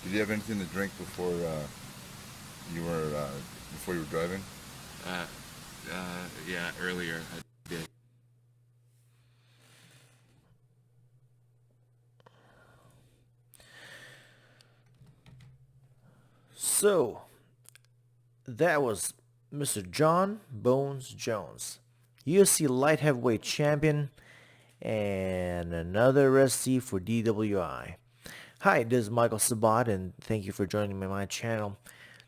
Did you have anything to drink you were before you were driving? Uh, yeah, earlier I did. So, that was Mr. Jon Bones Jones, UFC light heavyweight champion, and another arrestee for DWI. Hi, this is Michael Sabat, and thank you for joining me on my channel.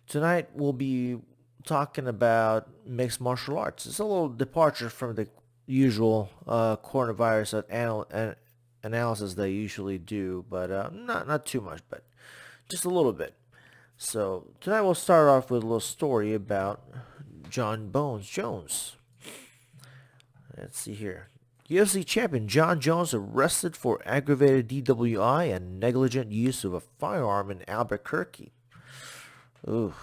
Tonight we'll be talking about mixed martial arts. It's a little departure from the usual coronavirus analysis that I usually do, but not too much, but just a little bit. So tonight we'll start off with a little story about Jon Bones Jones. Let's see here. UFC champion Jon Jones arrested for aggravated DWI and negligent use of a firearm in Albuquerque. Ooh.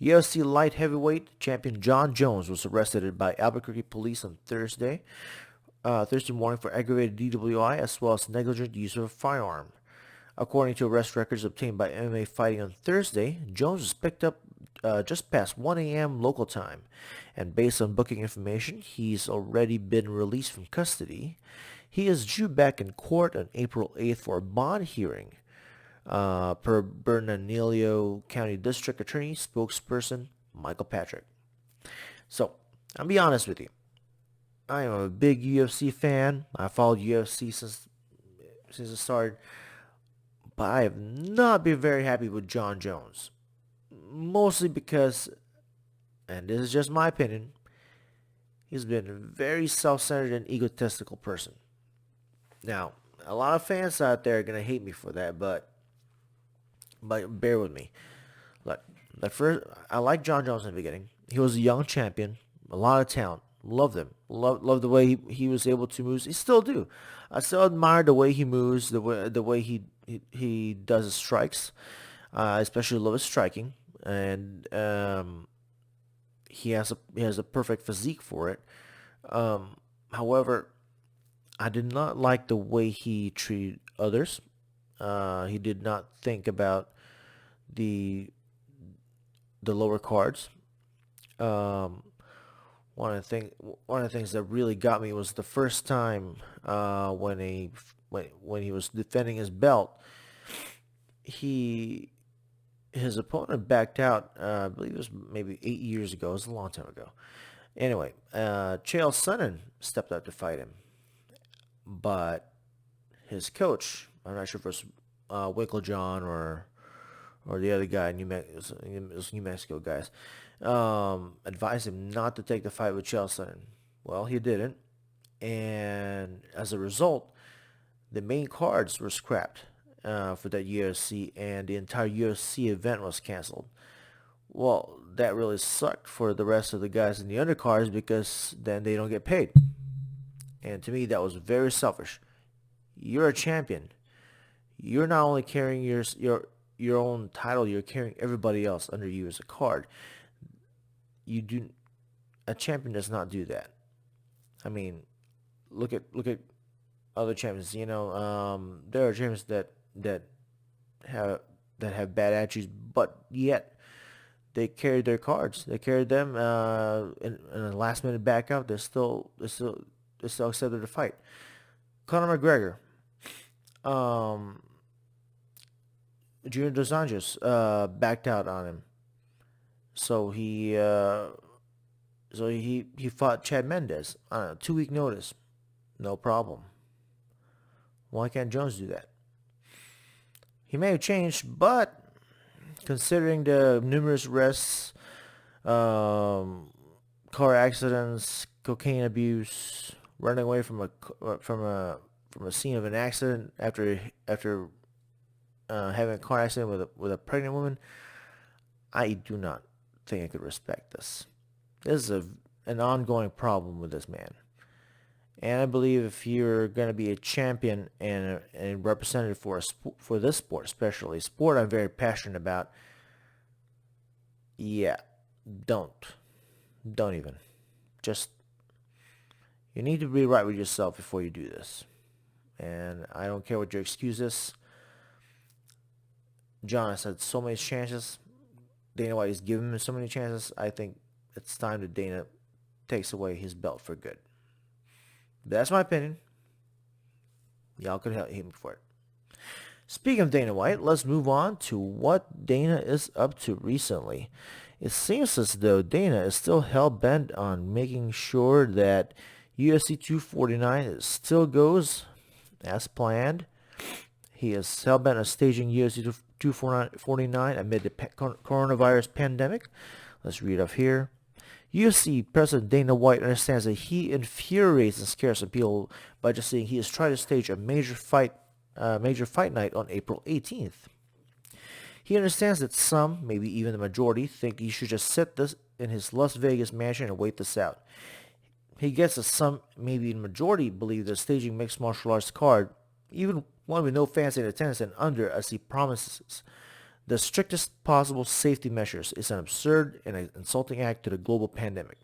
UFC light heavyweight champion Jon Jones was arrested by Albuquerque police on Thursday morning for aggravated DWI as well as negligent use of a firearm. According to arrest records obtained by MMA Fighting on Thursday, Jones was picked up just past 1 a.m. local time, and based on booking information, he's already been released from custody. He is due back in court on April 8th for a bond hearing, per Bernalillo County District Attorney spokesperson Michael Patrick. So, I'll be honest with you. I am a big UFC fan. I followed UFC since it started, but I have not been very happy with Jon Jones. Mostly because, and this is just my opinion, he's been a very self-centered and egotistical person. Now, a lot of fans out there are gonna hate me for that, but bear with me. Look, at first, I liked Jon Jones in the beginning. He was a young champion, a lot of talent. Loved him. Loved the way he was able to move. He still do. I still admire the way he moves, the way he does his strikes. Especially love his striking, and he has a perfect physique for it. However, I did not like the way he treated others. He did not think about the the lower cards. Um, one of the things that really got me was the first time when he was defending his belt, he his opponent backed out. I believe it was maybe 8 years ago. It was a long time ago. Anyway, Chael Sonnen stepped up to fight him, but his coach, I'm not sure if it was Winkle John or the other guy, it was New Mexico guys, advised him not to take the fight with Chael Sonnen. Well, he didn't, and as a result, the main cards were scrapped for that UFC, and the entire UFC event was canceled. Well, that really sucked for the rest of the guys in the undercards because then they don't get paid. And to me, that was very selfish. You're a champion. You're not only carrying your own title, you're carrying everybody else under you as a card. You do A champion does not do that. I mean, look at other champions. There are champions that have that have bad attitudes, but yet they carried their cards. They carried them in a last minute back out. They still accepted the fight. Conor McGregor, um, Junior Dos Anjos backed out on him, so he fought Chad Mendes on a 2 week notice. No problem. Why can't Jones do that? He may have changed, but considering the numerous arrests, um, car accidents, cocaine abuse, running away from a scene of an accident after having a car accident with a pregnant woman, I do not think I could respect this. This is an ongoing problem with this man. And I believe if you're going to be a champion and a representative for this sport, especially a sport I'm very passionate about, yeah, don't. Don't even. Just, you need to be right with yourself before you do this. And I don't care what your excuse is. John has had so many chances. Dana White has given him so many chances. I think it's time that Dana takes away his belt for good. That's my opinion. Y'all could hate me for it. Speaking of Dana White, let's move on to what Dana is up to recently. It seems as though Dana is still hell-bent on making sure that UFC 249 still goes as planned. He is hell-bent on staging UFC 249 amid the coronavirus pandemic. Let's read off here. UFC President Dana White understands that he infuriates and scares some people by just saying he is trying to stage a major fight night on April 18th. He understands that some, maybe even the majority, think he should just sit this in his Las Vegas mansion and wait this out. He gets that some, maybe even majority, believe that staging mixed martial arts card, even one with no fans in attendance and under, as he promises the strictest possible safety measures, is an absurd and an insulting act to the global pandemic.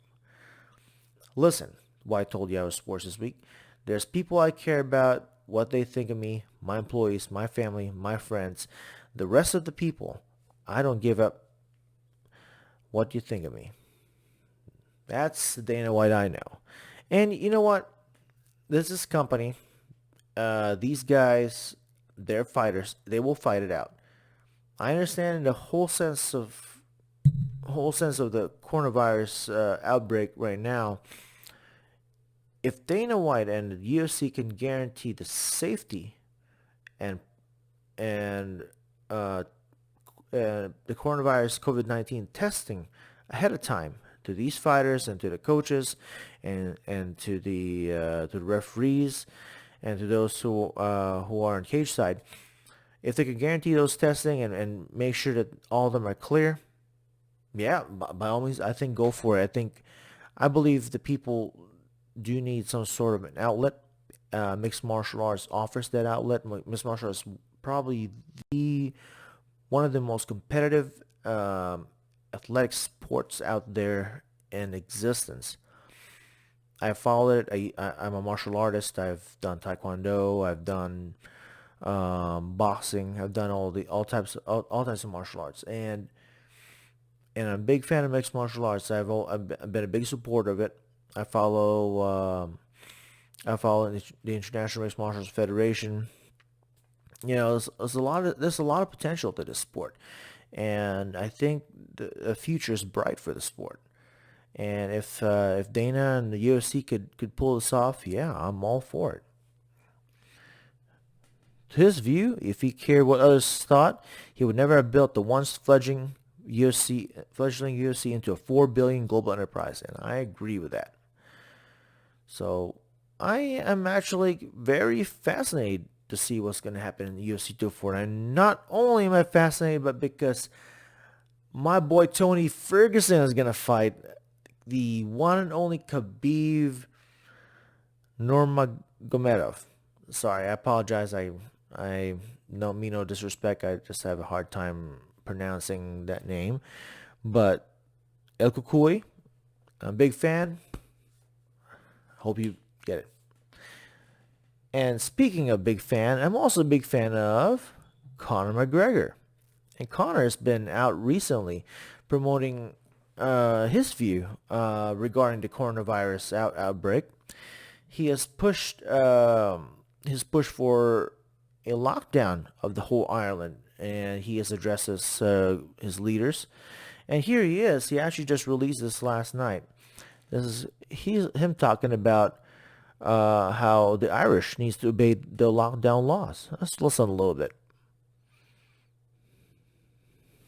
Listen, White told Yahoo Sports this week, there's people I care about, what they think of me, my employees, my family, my friends, the rest of the people. I don't give up what you think of me. That's the Dana White I know. And you know what? This company, these guys, they're fighters. They will fight it out. I understand the whole sense of the coronavirus outbreak right now. If Dana White and the UFC can guarantee the safety and the coronavirus COVID-19 testing ahead of time to these fighters and to the coaches and to the referees and to those who are on cage side, if they can guarantee those testing and make sure that all of them are clear, yeah, by all means, I think go for it. I believe the people do need some sort of an outlet. Mixed martial arts offers that outlet. Mixed martial arts is probably one of the most competitive athletic sports out there in existence. I follow it. I'm a martial artist. I've done taekwondo. I've done boxing. I've done all types of martial arts, and I'm a big fan of mixed martial arts. I've been a big supporter of it. I follow the International Mixed Martial Arts Federation. You know, there's a lot of potential to this sport, and I think the future is bright for the sport. And if Dana and the UFC could pull this off, yeah, I'm all for it. To his view, if he cared what others thought, he would never have built the once fledgling UFC into a $4 billion global enterprise, and I agree with that. So I am actually very fascinated to see what's going to happen in UFC 249. Not only am I fascinated, but because my boy Tony Ferguson is going to fight the one and only Khabib Nurmagomedov. Sorry, I apologize. I don't mean no disrespect. I just have a hard time pronouncing that name. But El Kukui, I'm a big fan. Hope you get it. And speaking of big fan, I'm also a big fan of Conor McGregor. And Conor has been out recently promoting his view regarding the coronavirus outbreak. He has pushed his push for a lockdown of the whole island, and he has addressed his leaders. And here he is. He actually just released this last night. This is him talking about how the Irish needs to obey the lockdown laws. Let's listen a little bit.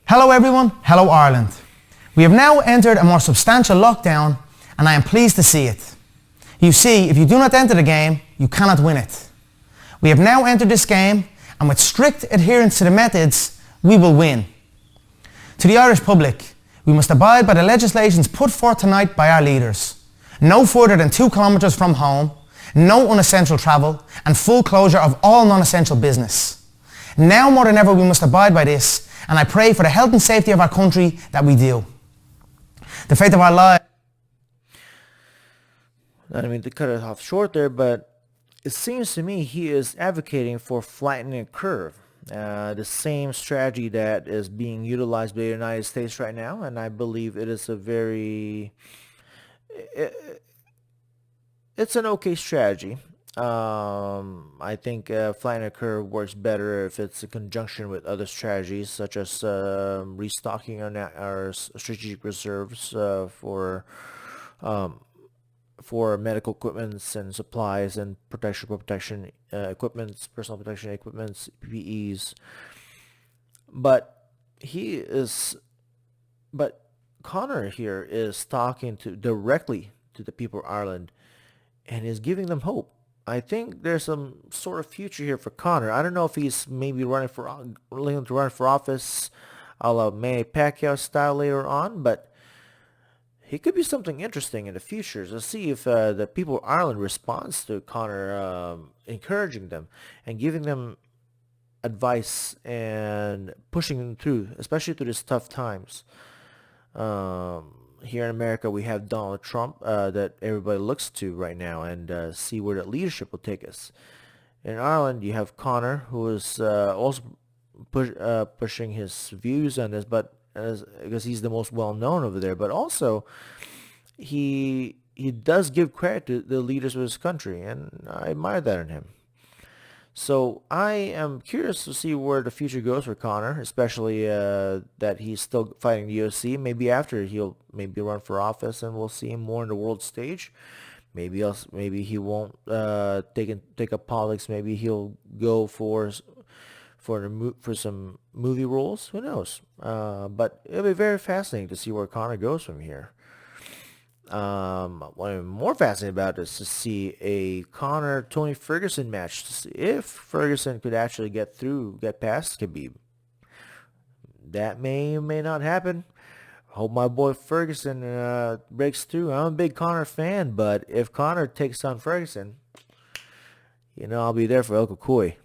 Hello everyone, hello Ireland. We have now entered a more substantial lockdown and I am pleased to see it. You see, if you do not enter the game, you cannot win it. We have now entered this game and with strict adherence to the methods, we will win. To the Irish public, we must abide by the legislations put forth tonight by our leaders. No further than 2 kilometres from home, no unessential travel, and full closure of all non-essential business. Now more than ever we must abide by this, and I pray for the health and safety of our country that we do. The faith of our lives. I mean to cut it off short there, but it seems to me he is advocating for flattening a curve. The same strategy that is being utilized by the United States right now, and I believe it is a very, it's an okay strategy. I think flattening the curve works better if it's in conjunction with other strategies such as restocking our strategic reserves for medical equipments and supplies and protection equipments, personal protection equipments, PPEs. But he is, but Connor here is talking to directly to the people of Ireland and is giving them hope. I think there's some sort of future here for Connor. I don't know if he's maybe looking to run for office, a la Manny Pacquiao style later on, but he could be something interesting in the future. To see if the people of Ireland responds to Connor encouraging them and giving them advice and pushing them through, especially through these tough times. Here in America, we have Donald Trump that everybody looks to right now and see where that leadership will take us. In Ireland, you have Connor, who is also pushing his views on this, but because he's the most well-known over there. But also, he does give credit to the leaders of his country, and I admire that in him. So I am curious to see where the future goes for Connor, especially that he's still fighting the UFC. Maybe after he'll maybe run for office, and we'll see him more on the world stage. Maybe he won't take up politics. Maybe he'll go for some movie roles. Who knows? But it'll be very fascinating to see where Connor goes from here. What I'm more fascinated about is to see a Conor Tony Ferguson match. To see if Ferguson could actually get past Khabib. That may or may not happen. Hope my boy Ferguson breaks through. I'm a big Conor fan, but if Conor takes on Ferguson, I'll be there for El Kukui.